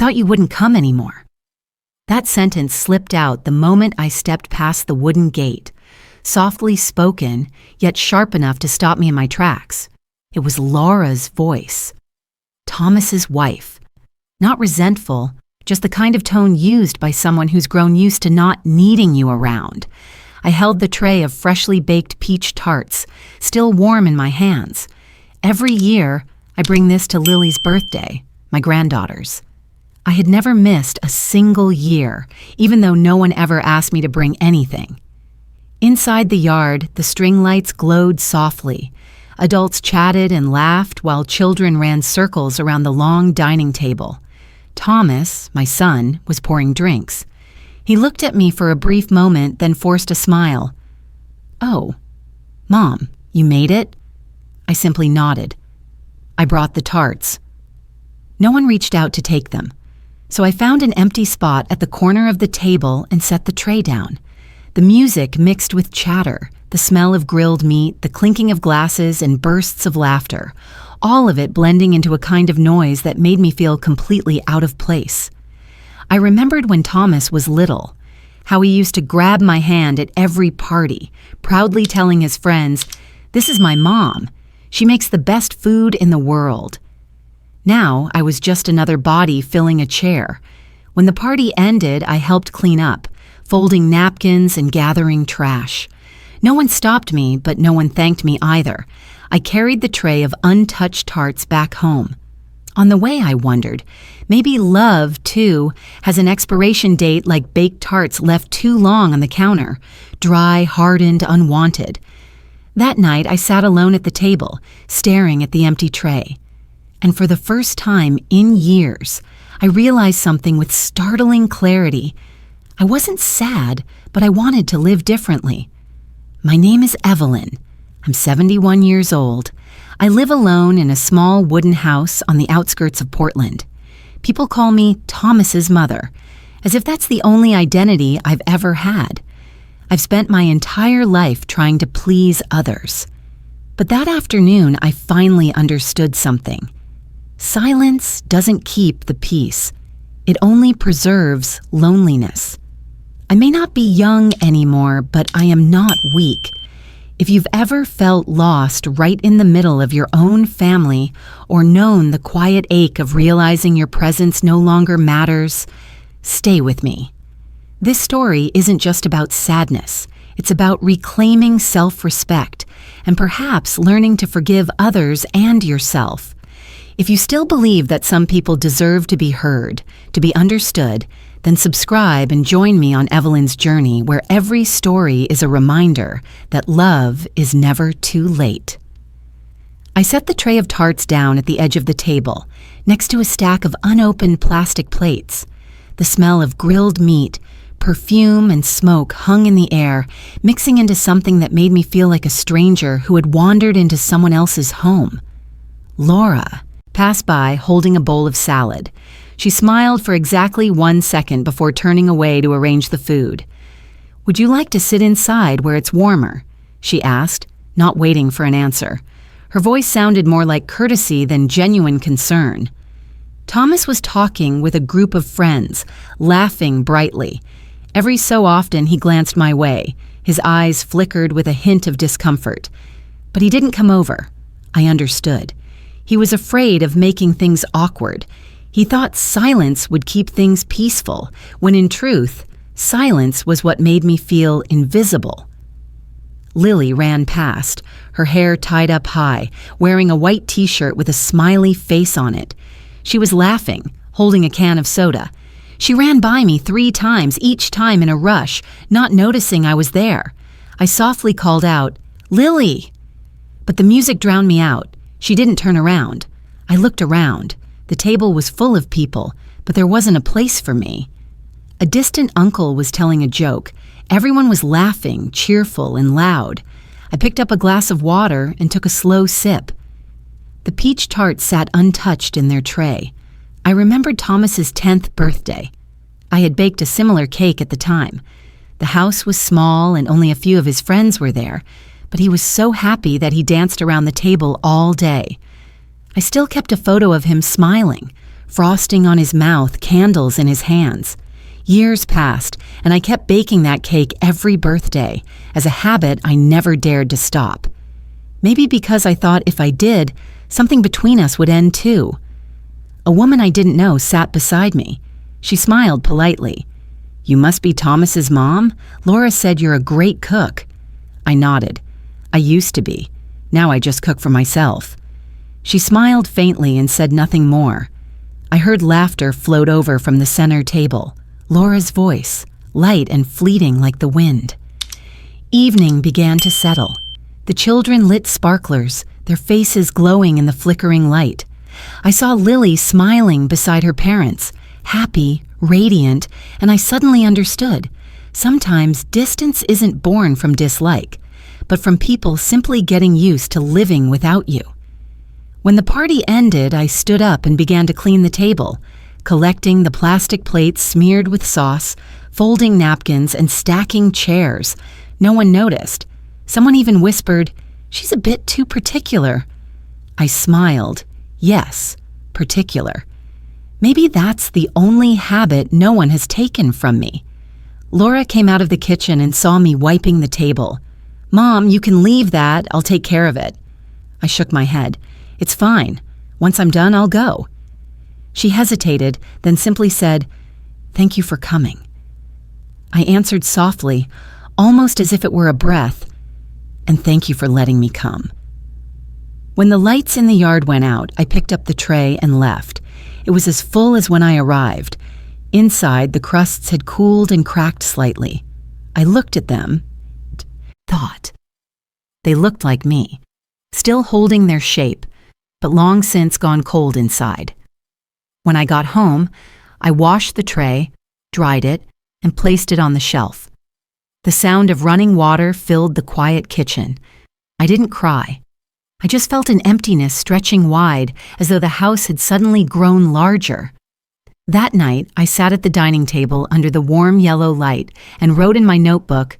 thought you wouldn't come anymore." That sentence slipped out the moment I stepped past the wooden gate, softly spoken, yet sharp enough to stop me in my tracks. It was Laura's voice. Thomas's wife. Not resentful, just the kind of tone used by someone who's grown used to not needing you around. I held the tray of freshly baked peach tarts, still warm in my hands. Every year, I bring this to Lily's birthday, my granddaughter's. I had never missed a single year, even though no one ever asked me to bring anything. Inside the yard, the string lights glowed softly. Adults chatted and laughed while children ran circles around the long dining table. Thomas, my son, was pouring drinks. He looked at me for a brief moment, then forced a smile. "Oh, Mom, you made it?" I simply nodded. I brought the tarts. No one reached out to take them, so I found an empty spot at the corner of the table and set the tray down. The music mixed with chatter, the smell of grilled meat, the clinking of glasses, and bursts of laughter, all of it blending into a kind of noise that made me feel completely out of place. I remembered when Thomas was little, how he used to grab my hand at every party, proudly telling his friends, "This is my mom. She makes the best food in the world." Now I was just another body filling a chair. When the party ended, I helped clean up, folding napkins and gathering trash. No one stopped me, but no one thanked me either. I carried the tray of untouched tarts back home. On the way, I wondered, maybe love, too, has an expiration date like baked tarts left too long on the counter, dry, hardened, unwanted. That night, I sat alone at the table, staring at the empty tray. And for the first time in years, I realized something with startling clarity. I wasn't sad, but I wanted to live differently. My name is Evelyn. I'm 71 years old. I live alone in a small wooden house on the outskirts of Portland. People call me Thomas's mother, as if that's the only identity I've ever had. I've spent my entire life trying to please others. But that afternoon, I finally understood something. Silence doesn't keep the peace. It only preserves loneliness. I may not be young anymore, but I am not weak. If you've ever felt lost right in the middle of your own family or known the quiet ache of realizing your presence no longer matters, stay with me. This story isn't just about sadness. It's about reclaiming self-respect and perhaps learning to forgive others and yourself. If you still believe that some people deserve to be heard, to be understood, then subscribe and join me on Evelyn's journey, where every story is a reminder that love is never too late. I set the tray of tarts down at the edge of the table, next to a stack of unopened plastic plates. The smell of grilled meat, perfume, and smoke hung in the air, mixing into something that made me feel like a stranger who had wandered into someone else's home. Laura passed by holding a bowl of salad. She smiled for exactly 1 second before turning away to arrange the food. "Would you like to sit inside where it's warmer?" she asked, not waiting for an answer. Her voice sounded more like courtesy than genuine concern. Thomas was talking with a group of friends, laughing brightly. Every so often he glanced my way. His eyes flickered with a hint of discomfort. But he didn't come over. I understood. He was afraid of making things awkward. He thought silence would keep things peaceful, when in truth, silence was what made me feel invisible. Lily ran past, her hair tied up high, wearing a white t-shirt with a smiley face on it. She was laughing, holding a can of soda. She ran by me 3 times, each time in a rush, not noticing I was there. I softly called out, "Lily!" But the music drowned me out. She didn't turn around. I looked around. The table was full of people, but there wasn't a place for me. A distant uncle was telling a joke. Everyone was laughing, cheerful and loud. I picked up a glass of water and took a slow sip. The peach tarts sat untouched in their tray. I remembered Thomas's 10th birthday. I had baked a similar cake at the time. The house was small and only a few of his friends were there, but he was so happy that he danced around the table all day. I still kept a photo of him smiling, frosting on his mouth, candles in his hands. Years passed, and I kept baking that cake every birthday, as a habit I never dared to stop. Maybe because I thought if I did, something between us would end too. A woman I didn't know sat beside me. She smiled politely. "You must be Thomas's mom? Laura said you're a great cook." I nodded. "I used to be. Now I just cook for myself." She smiled faintly and said nothing more. I heard laughter float over from the center table. Laura's voice, light and fleeting like the wind. Evening began to settle. The children lit sparklers, their faces glowing in the flickering light. I saw Lily smiling beside her parents, happy, radiant, and I suddenly understood. Sometimes distance isn't born from dislike, but from people simply getting used to living without you. When the party ended, I stood up and began to clean the table, collecting the plastic plates smeared with sauce, folding napkins, and stacking chairs. No one noticed. Someone even whispered, "She's a bit too particular." I smiled. Yes, particular. Maybe that's the only habit no one has taken from me. Laura came out of the kitchen and saw me wiping the table. "Mom, you can leave that. I'll take care of it." I shook my head. "It's fine. Once I'm done, I'll go." She hesitated, then simply said, "Thank you for coming." I answered softly, almost as if it were a breath, "And thank you for letting me come." When the lights in the yard went out, I picked up the tray and left. It was as full as when I arrived. Inside, the crusts had cooled and cracked slightly. I looked at them, thought. They looked like me, still holding their shape, but long since gone cold inside. When I got home, I washed the tray, dried it, and placed it on the shelf. The sound of running water filled the quiet kitchen. I didn't cry. I just felt an emptiness stretching wide, as though the house had suddenly grown larger. That night, I sat at the dining table under the warm yellow light and wrote in my notebook,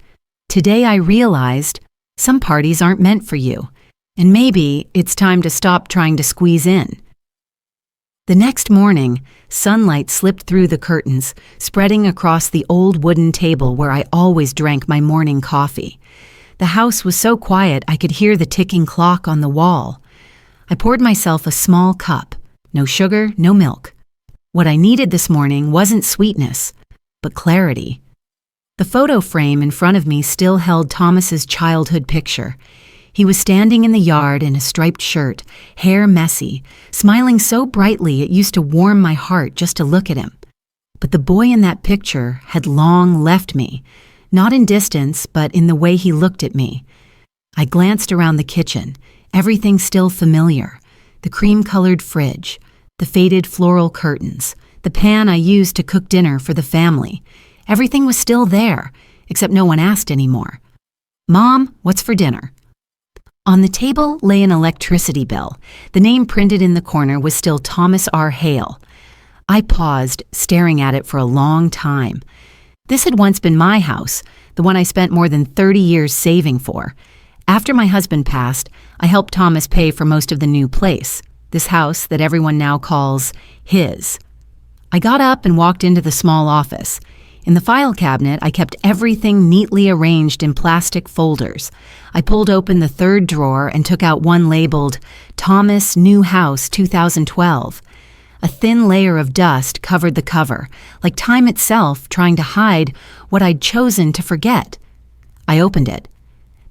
"Today I realized some parties aren't meant for you, and maybe it's time to stop trying to squeeze in." The next morning, sunlight slipped through the curtains, spreading across the old wooden table where I always drank my morning coffee. The house was so quiet I could hear the ticking clock on the wall. I poured myself a small cup. No sugar, no milk. What I needed this morning wasn't sweetness, but clarity. The photo frame in front of me still held Thomas's childhood picture. He was standing in the yard in a striped shirt, hair messy, smiling so brightly it used to warm my heart just to look at him. But the boy in that picture had long left me, not in distance, but in the way he looked at me. I glanced around the kitchen, everything still familiar. The cream-colored fridge, the faded floral curtains, the pan I used to cook dinner for the family. Everything was still there, except no one asked anymore. "Mom, what's for dinner?" On the table lay an electricity bill. The name printed in the corner was still Thomas R. Hale. I paused, staring at it for a long time. This had once been my house, the one I spent more than 30 years saving for. After my husband passed, I helped Thomas pay for most of the new place, this house that everyone now calls his. I got up and walked into the small office. In the file cabinet, I kept everything neatly arranged in plastic folders. I pulled open the third drawer and took out one labeled, Thomas New House 2012. A thin layer of dust covered the cover, like time itself trying to hide what I'd chosen to forget. I opened it.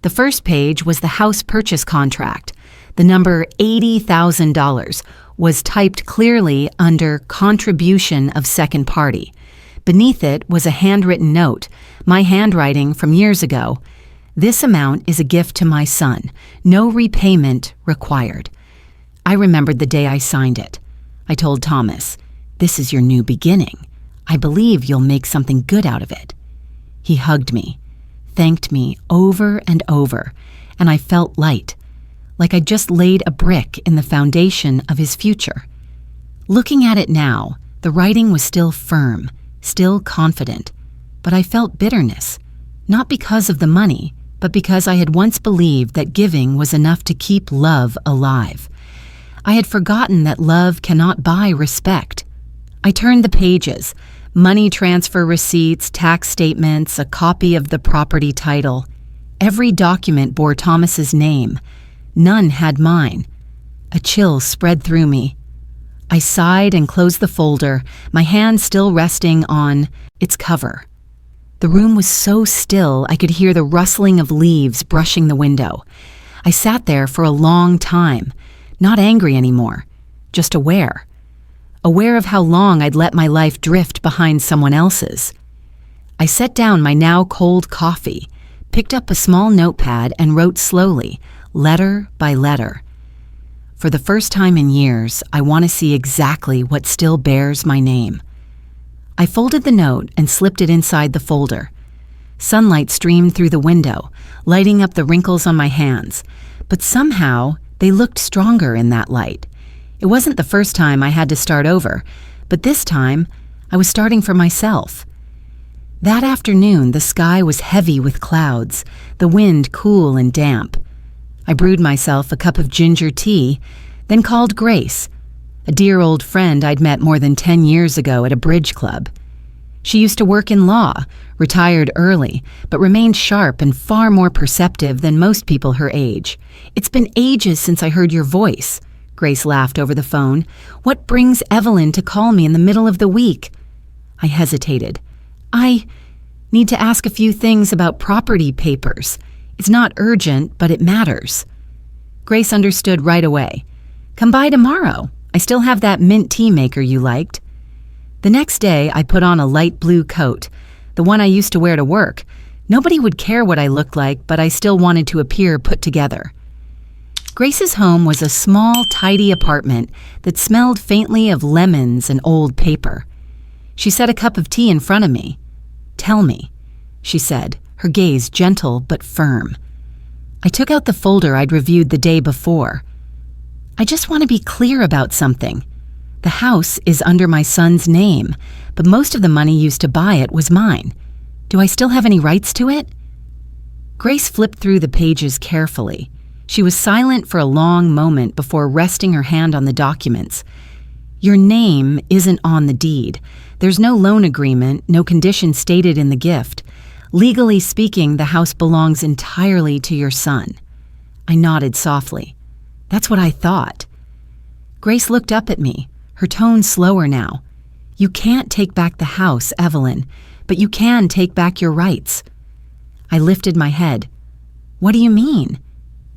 The first page was the house purchase contract. The number $80,000 was typed clearly under contribution of second party. Beneath it was a handwritten note, my handwriting from years ago. "This amount is a gift to my son. No repayment required." I remembered the day I signed it. I told Thomas, "This is your new beginning. I believe you'll make something good out of it." He hugged me, thanked me over and over, and I felt light, like I'd just laid a brick in the foundation of his future. Looking at it now, the writing was still firm, still confident, but I felt bitterness, not because of the money, but because I had once believed that giving was enough to keep love alive. I had forgotten that love cannot buy respect I turned the pages, money transfer receipts, tax statements, a copy of the property title. Every document bore Thomas's name. None had mine. A chill spread through me. I sighed and closed the folder, my hand still resting on its cover. The room was so still I could hear the rustling of leaves brushing the window. I sat there for a long time, not angry anymore, just aware. Aware of how long I'd let my life drift behind someone else's. I set down my now cold coffee, picked up a small notepad and wrote slowly, letter by letter. For the first time in years, I want to see exactly what still bears my name. I folded the note and slipped it inside the folder. Sunlight streamed through the window, lighting up the wrinkles on my hands, but somehow they looked stronger in that light. It wasn't the first time I had to start over, but this time I was starting for myself. That afternoon, the sky was heavy with clouds, the wind cool and damp. I brewed myself a cup of ginger tea, then called Grace, a dear old friend I'd met more than 10 years ago at a bridge club. She used to work in law, retired early, but remained sharp and far more perceptive than most people her age. "It's been ages since I heard your voice," Grace laughed over the phone. "What brings Evelyn to call me in the middle of the week?" I hesitated. "I need to ask a few things about property papers. It's not urgent, but it matters." Grace understood right away. "Come by tomorrow. I still have that mint tea maker you liked." The next day, I put on a light blue coat, the one I used to wear to work. Nobody would care what I looked like, but I still wanted to appear put together. Grace's home was a small, tidy apartment that smelled faintly of lemons and old paper. She set a cup of tea in front of me. "Tell me," she said, her gaze gentle but firm. I took out the folder I'd reviewed the day before. "I just want to be clear about something. The house is under my son's name, but most of the money used to buy it was mine. Do I still have any rights to it?" Grace flipped through the pages carefully. She was silent for a long moment before resting her hand on the documents. "Your name isn't on the deed. There's no loan agreement, no condition stated in the gift. Legally speaking, the house belongs entirely to your son." I nodded softly. "That's what I thought." Grace looked up at me, her tone slower now. "You can't take back the house, Evelyn, but you can take back your rights." I lifted my head. "What do you mean?"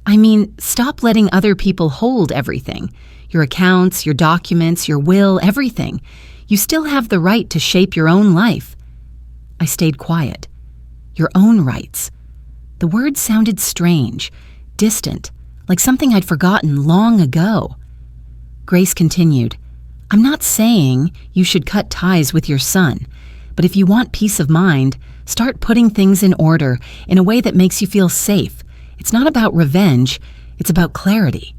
"I mean, stop letting other people hold everything. Your accounts, your documents, your will, everything. You still have the right to shape your own life." I stayed quiet. Your own rights. The word sounded strange, distant, like something I'd forgotten long ago. Grace continued, "I'm not saying you should cut ties with your son, but if you want peace of mind, start putting things in order in a way that makes you feel safe. It's not about revenge, it's about clarity."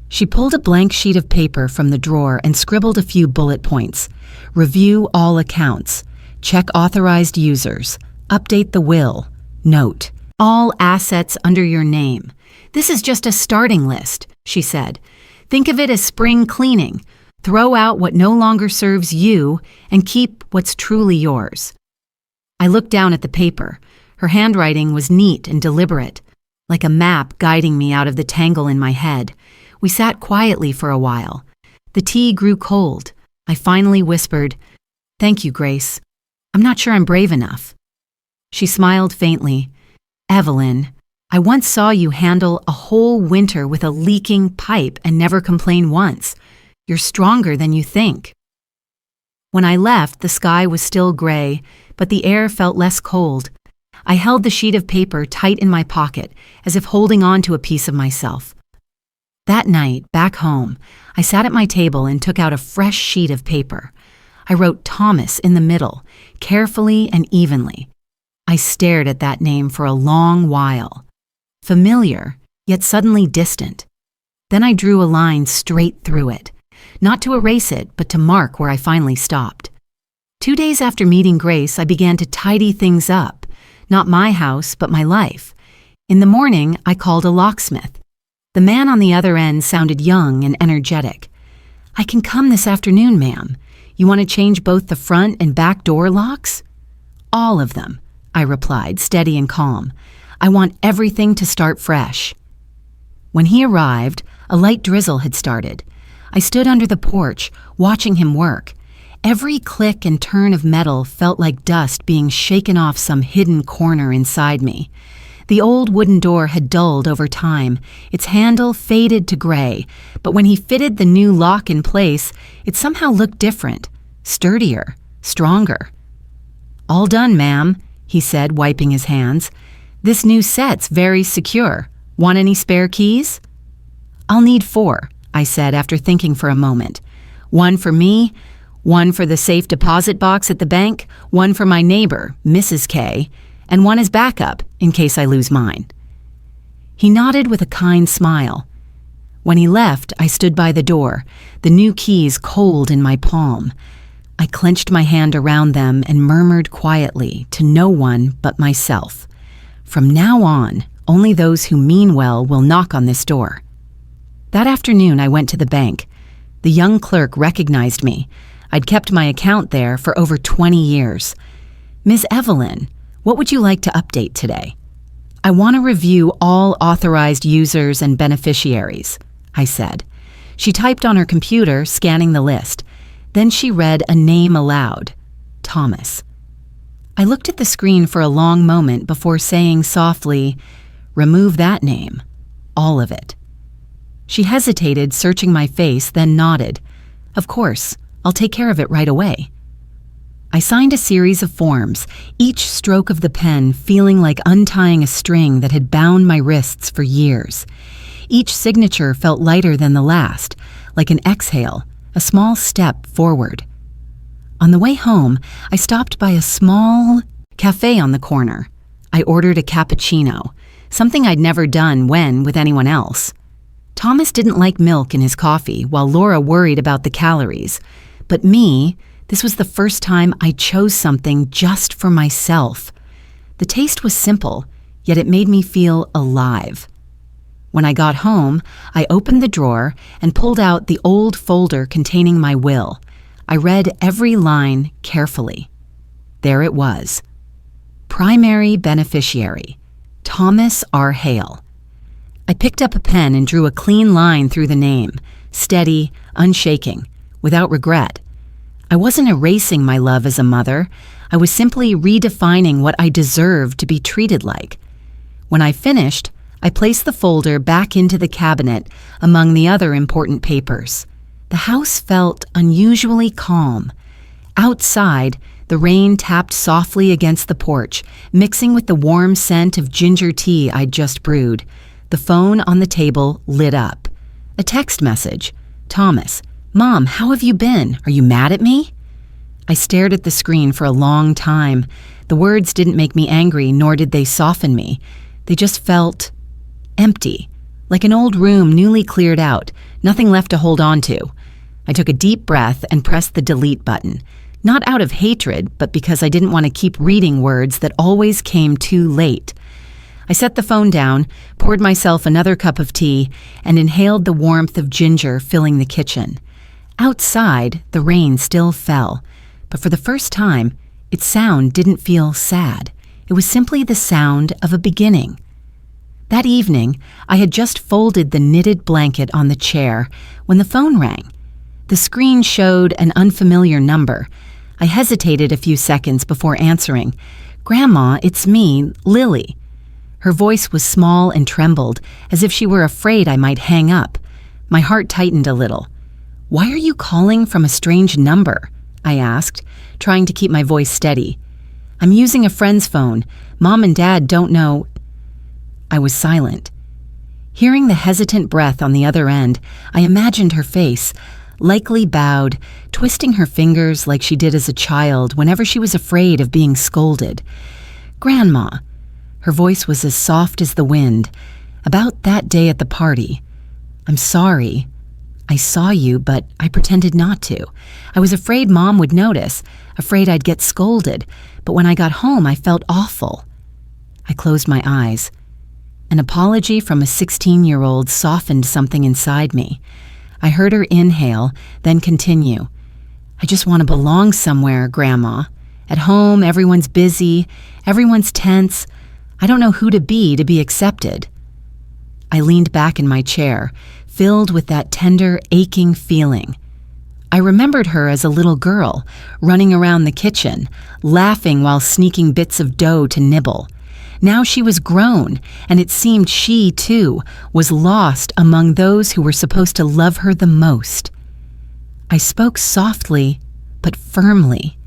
She pulled a blank sheet of paper from the drawer and scribbled a few bullet points. "Review all accounts. Check authorized users. Update the will. Note, all assets under your name. This is just a starting list," she said. "Think of it as spring cleaning. Throw out what no longer serves you and keep what's truly yours." I looked down at the paper. Her handwriting was neat and deliberate, like a map guiding me out of the tangle in my head. We sat quietly for a while. The tea grew cold. I finally whispered, "Thank you, Grace. I'm not sure I'm brave enough." She smiled faintly. "Evelyn, I once saw you handle a whole winter with a leaking pipe and never complain once. You're stronger than you think." When I left, the sky was still gray, but the air felt less cold. I held the sheet of paper tight in my pocket, as if holding on to a piece of myself. That night, back home, I sat at my table and took out a fresh sheet of paper. I wrote Thomas in the middle, carefully and evenly. I stared at that name for a long while. Familiar, yet suddenly distant. Then I drew a line straight through it, not to erase it, but to mark where I finally stopped. 2 days after meeting Grace, I began to tidy things up. Not my house, but my life. In the morning, I called a locksmith. The man on the other end sounded young and energetic. "I can come this afternoon, ma'am. You want to change both the front and back door locks?" "All of them," I replied, steady and calm. "I want everything to start fresh." When he arrived, a light drizzle had started. I stood under the porch, watching him work. Every click and turn of metal felt like dust being shaken off some hidden corner inside me. The old wooden door had dulled over time, its handle faded to gray, but when he fitted the new lock in place, it somehow looked different, sturdier, stronger. "All done, ma'am," he said, wiping his hands. "This new set's very secure. Want any spare keys?" "I'll need 4, I said after thinking for a moment. "One for me, one for the safe deposit box at the bank, one for my neighbor, Mrs. K, and one as backup in case I lose mine." He nodded with a kind smile. When he left, I stood by the door, the new keys cold in my palm. I clenched my hand around them and murmured quietly to no one but myself. From now on, only those who mean well will knock on this door. That afternoon, I went to the bank. The young clerk recognized me. I'd kept my account there for over 20 years. "Ms. Evelyn, what would you like to update today?" "I want to review all authorized users and beneficiaries," I said. She typed on her computer, scanning the list. Then she read a name aloud, Thomas. I looked at the screen for a long moment before saying softly, "Remove that name, all of it." She hesitated, searching my face, then nodded. "Of course, I'll take care of it right away." I signed a series of forms, each stroke of the pen feeling like untying a string that had bound my wrists for years. Each signature felt lighter than the last, like an exhale, a small step forward. On the way home, I stopped by a small cafe on the corner. I ordered a cappuccino, something I'd never done with anyone else. Thomas didn't like milk in his coffee, while Laura worried about the calories. But me, this was the first time I chose something just for myself. The taste was simple, yet it made me feel alive. When I got home, I opened the drawer and pulled out the old folder containing my will. I read every line carefully. There it was. Primary beneficiary, Thomas R. Hale. I picked up a pen and drew a clean line through the name, steady, unshaking, without regret. I wasn't erasing my love as a mother. I was simply redefining what I deserved to be treated like. When I finished, I placed the folder back into the cabinet among the other important papers. The house felt unusually calm. Outside, the rain tapped softly against the porch, mixing with the warm scent of ginger tea I'd just brewed. The phone on the table lit up. A text message. "Thomas, Mom, how have you been? Are you mad at me?" I stared at the screen for a long time. The words didn't make me angry, nor did they soften me. They just felt empty, like an old room newly cleared out, nothing left to hold on to. I took a deep breath and pressed the delete button, not out of hatred, but because I didn't want to keep reading words that always came too late. I set the phone down, poured myself another cup of tea, and inhaled the warmth of ginger filling the kitchen. Outside, the rain still fell, but for the first time, its sound didn't feel sad. It was simply the sound of a beginning. That evening, I had just folded the knitted blanket on the chair when the phone rang. The screen showed an unfamiliar number. I hesitated a few seconds before answering. "Grandma, it's me, Lily." Her voice was small and trembled, as if she were afraid I might hang up. My heart tightened a little. "Why are you calling from a strange number?" I asked, trying to keep my voice steady. "I'm using a friend's phone. Mom and Dad don't know." I was silent. Hearing the hesitant breath on the other end, I imagined her face, likely bowed, twisting her fingers like she did as a child whenever she was afraid of being scolded. "Grandma." Her voice was as soft as the wind. "About that day at the party. I'm sorry. I saw you, but I pretended not to. I was afraid Mom would notice, afraid I'd get scolded, but when I got home, I felt awful." I closed my eyes. An apology from a 16-year-old softened something inside me. I heard her inhale, then continue. I just want to belong somewhere, Grandma. At home, everyone's busy, everyone's tense. I don't know who to be accepted. I leaned back in my chair, filled with that tender, aching feeling. I remembered her as a little girl, running around the kitchen, laughing while sneaking bits of dough to nibble. Now she was grown, and it seemed she, too, was lost among those who were supposed to love her the most. I spoke softly, but firmly.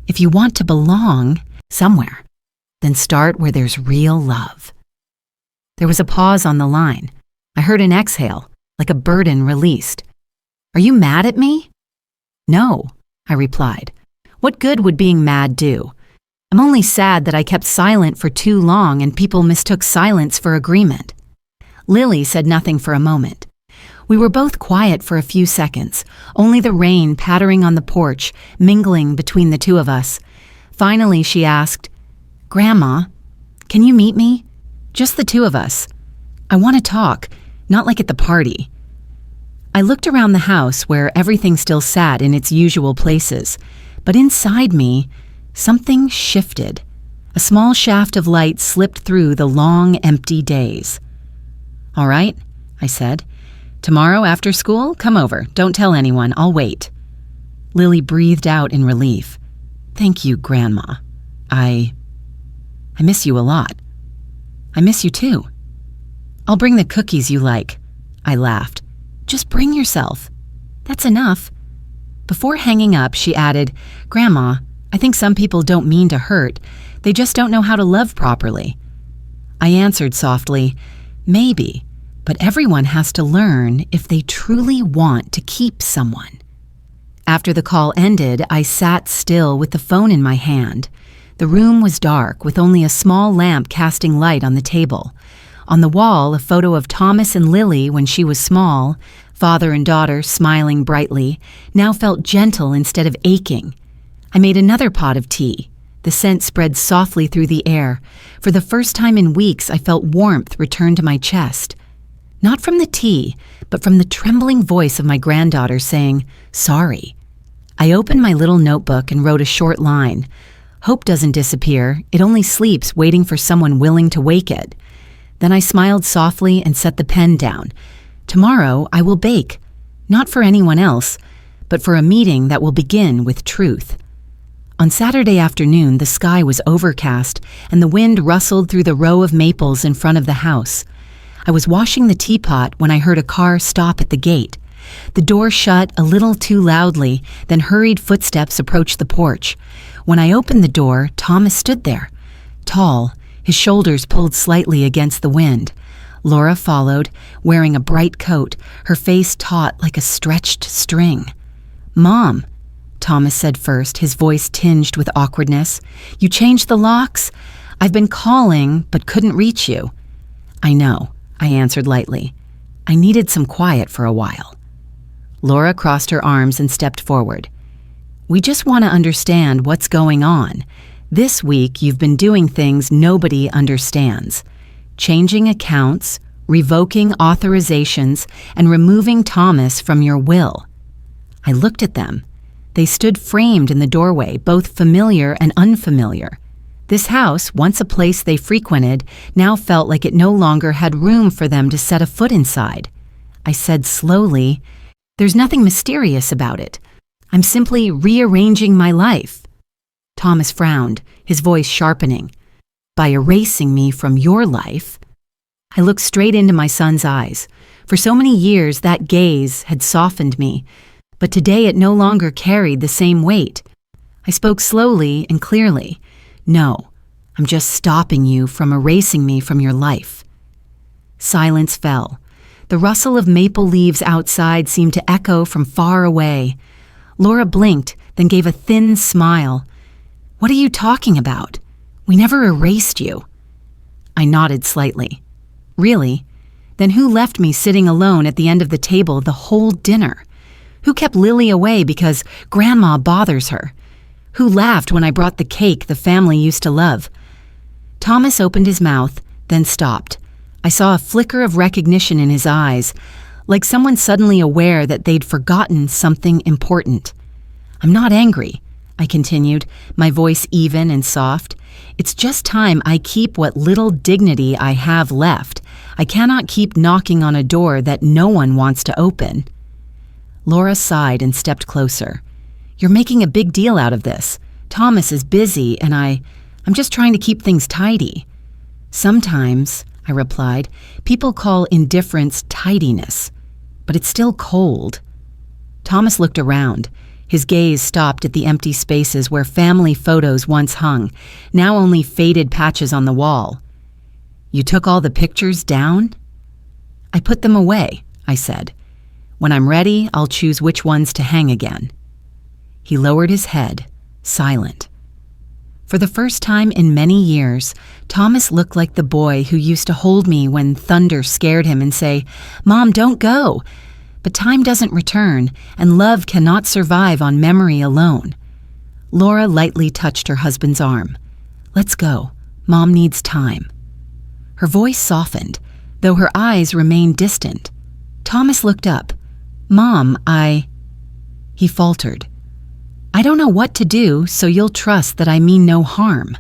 If you want to belong somewhere, then start where there's real love. There was a pause on the line. I heard an exhale, like a burden released. Are you mad at me? No, I replied. What good would being mad do? I'm only sad that I kept silent for too long and people mistook silence for agreement. Lily said nothing for a moment. We were both quiet for a few seconds, only the rain pattering on the porch, mingling between the two of us. Finally, she asked, Grandma, can you meet me? Just the two of us. I want to talk, not like at the party. I looked around the house where everything still sat in its usual places, but inside me, something shifted. A small shaft of light slipped through the long, empty days. All right, I said. Tomorrow after school, come over. Don't tell anyone. I'll wait. Lily breathed out in relief. Thank you, Grandma. I miss you a lot. I miss you too. I'll bring the cookies you like. I laughed. Just bring yourself. That's enough. Before hanging up, she added, Grandma, I think some people don't mean to hurt. They just don't know how to love properly. I answered softly, maybe, but everyone has to learn if they truly want to keep someone. After the call ended, I sat still with the phone in my hand. The room was dark, with only a small lamp casting light on the table. On the wall, a photo of Thomas and Lily when she was small, father and daughter smiling brightly, now felt gentle instead of aching. I made another pot of tea. The scent spread softly through the air. For the first time in weeks, I felt warmth return to my chest. Not from the tea, but from the trembling voice of my granddaughter saying, sorry. I opened my little notebook and wrote a short line. Hope doesn't disappear. It only sleeps, waiting for someone willing to wake it. Then I smiled softly and set the pen down. Tomorrow I will bake, not for anyone else, but for a meeting that will begin with truth. On Saturday afternoon, the sky was overcast and the wind rustled through the row of maples in front of the house. I was washing the teapot when I heard a car stop at the gate. The door shut a little too loudly, then hurried footsteps approached the porch. When I opened the door, Thomas stood there, tall, his shoulders pulled slightly against the wind. Laura followed, wearing a bright coat, her face taut like a stretched string. Mom, Thomas said first, his voice tinged with awkwardness. You changed the locks? I've been calling, but couldn't reach you. I know, I answered lightly. I needed some quiet for a while. Laura crossed her arms and stepped forward. We just want to understand what's going on. This week, you've been doing things nobody understands. Changing accounts, revoking authorizations, and removing Thomas from your will. I looked at them. They stood framed in the doorway, both familiar and unfamiliar. This house, once a place they frequented, now felt like it no longer had room for them to set a foot inside. I said slowly, there's nothing mysterious about it. I'm simply rearranging my life. Thomas frowned, his voice sharpening. By erasing me from your life? I looked straight into my son's eyes. For so many years, that gaze had softened me, but today it no longer carried the same weight. I spoke slowly and clearly. No, I'm just stopping you from erasing me from your life. Silence fell. The rustle of maple leaves outside seemed to echo from far away. Laura blinked, then gave a thin smile. What are you talking about? We never erased you. I nodded slightly. Really? Then who left me sitting alone at the end of the table the whole dinner? Who kept Lily away because Grandma bothers her? Who laughed when I brought the cake the family used to love? Thomas opened his mouth, then stopped. I saw a flicker of recognition in his eyes, like someone suddenly aware that they'd forgotten something important. I'm not angry, I continued, my voice even and soft. It's just time I keep what little dignity I have left. I cannot keep knocking on a door that no one wants to open. Laura sighed and stepped closer. You're making a big deal out of this. Thomas is busy and I'm just trying to keep things tidy. Sometimes, I replied, people call indifference tidiness, but it's still cold. Thomas looked around. His gaze stopped at the empty spaces where family photos once hung, now only faded patches on the wall. You took all the pictures down? I put them away, I said. When I'm ready, I'll choose which ones to hang again. He lowered his head, silent. For the first time in many years, Thomas looked like the boy who used to hold me when thunder scared him and say, "Mom, don't go." But time doesn't return, and love cannot survive on memory alone. Laura lightly touched her husband's arm. Let's go. Mom needs time. Her voice softened, though her eyes remained distant. Thomas looked up. Mom, He faltered. I don't know what to do, so you'll trust that I mean no harm.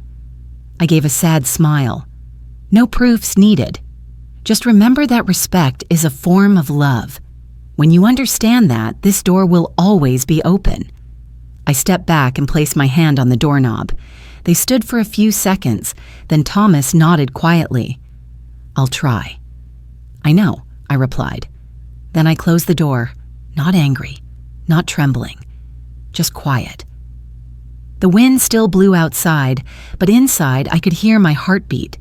I gave a sad smile. No proofs needed. Just remember that respect is a form of love. When you understand that, this door will always be open. I stepped back and placed my hand on the doorknob. They stood for a few seconds, then Thomas nodded quietly. I'll try. I know, I replied. Then I closed the door, not angry, not trembling, just quiet. The wind still blew outside, but inside I could hear my heartbeat.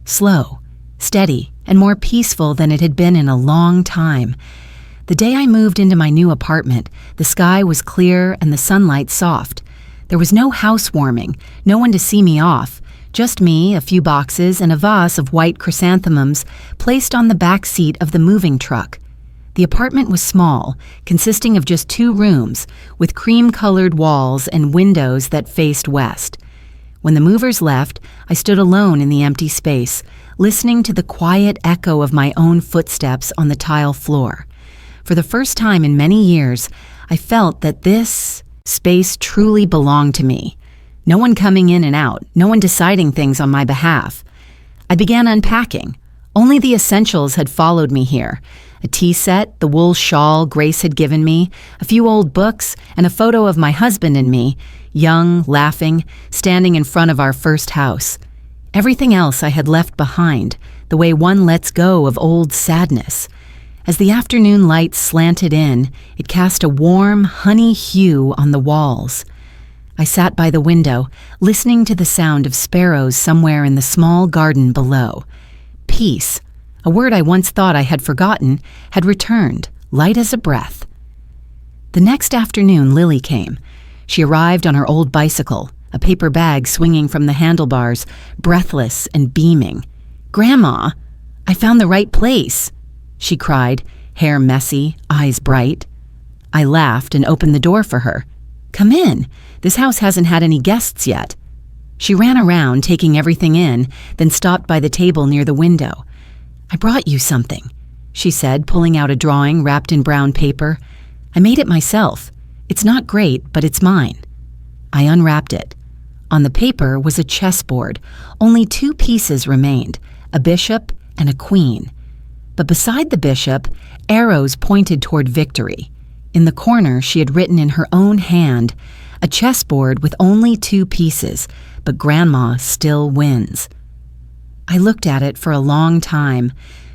Slow, steady, and more peaceful than it had been in a long time. The day I moved into my new apartment, the sky was clear and the sunlight soft. There was no housewarming, no one to see me off, just me, a few boxes, and a vase of white chrysanthemums placed on the back seat of the moving truck. The apartment was small, consisting of just 2 rooms, with cream-colored walls and windows that faced west. When the movers left, I stood alone in the empty space, listening to the quiet echo of my own footsteps on the tile floor. For the first time in many years, I felt that this space truly belonged to me. No one coming in and out, no one deciding things on my behalf. I began unpacking. Only the essentials had followed me here. A tea set, the wool shawl Grace had given me, a few old books, and a photo of my husband and me, young, laughing, standing in front of our first house. Everything else I had left behind, the way one lets go of old sadness. As the afternoon light slanted in, it cast a warm, honey hue on the walls. I sat by the window, listening to the sound of sparrows somewhere in the small garden below. Peace, a word I once thought I had forgotten, had returned, light as a breath. The next afternoon, Lily came. She arrived on her old bicycle, a paper bag swinging from the handlebars, breathless and beaming. "Grandma, I found the right place," she cried, hair messy, eyes bright. I laughed and opened the door for her. "Come in. This house hasn't had any guests yet." She ran around, taking everything in, then stopped by the table near the window. "I brought you something," she said, pulling out a drawing wrapped in brown paper. "I made it myself. It's not great, but it's mine." I unwrapped it. On the paper was a chessboard. Only 2 pieces remained, a bishop and a queen. But beside the bishop, arrows pointed toward victory. In the corner, she had written in her own hand, "A chessboard with only 2 pieces, but Grandma still wins." I looked at it for a long time.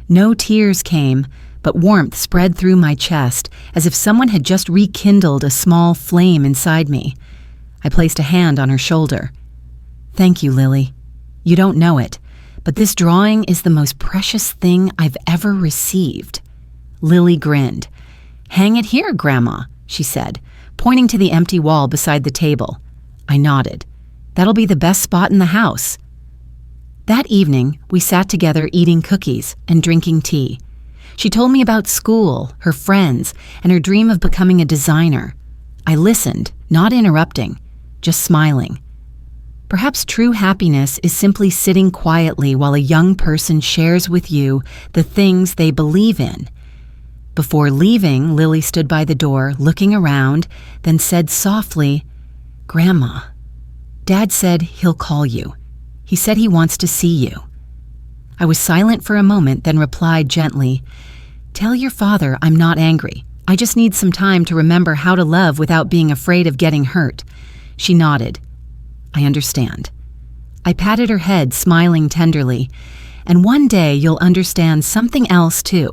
No tears came, but warmth spread through my chest as if someone had just rekindled a small flame inside me. I placed a hand on her shoulder. "Thank you, Lily. You don't know it, but this drawing is the most precious thing I've ever received." Lily grinned. "Hang it here, Grandma," she said, pointing to the empty wall beside the table. I nodded. "That'll be the best spot in the house." That evening, we sat together eating cookies and drinking tea. She told me about school, her friends, and her dream of becoming a designer. I listened, not interrupting, just smiling. Perhaps true happiness is simply sitting quietly while a young person shares with you the things they believe in. Before leaving, Lily stood by the door, looking around, then said softly, "Grandma, Dad said he'll call you. He said he wants to see you." I was silent for a moment, then replied gently, "Tell your father I'm not angry. I just need some time to remember how to love without being afraid of getting hurt." She nodded. "I understand." I patted her head, smiling tenderly. "And one day you'll understand something else too,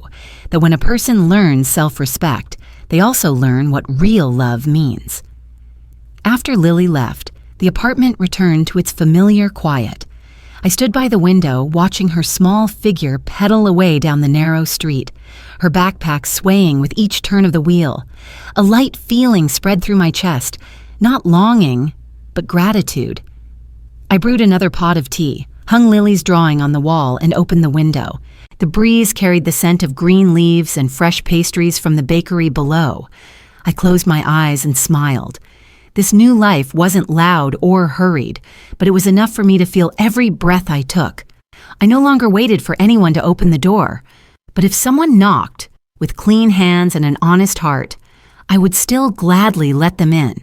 that when a person learns self-respect, they also learn what real love means." After Lily left, the apartment returned to its familiar quiet. I stood by the window, watching her small figure pedal away down the narrow street, her backpack swaying with each turn of the wheel. A light feeling spread through my chest, not longing, but gratitude. I brewed another pot of tea, hung Lily's drawing on the wall, and opened the window. The breeze carried the scent of green leaves and fresh pastries from the bakery below. I closed my eyes and smiled. This new life wasn't loud or hurried, but it was enough for me to feel every breath I took. I no longer waited for anyone to open the door, but if someone knocked, with clean hands and an honest heart, I would still gladly let them in.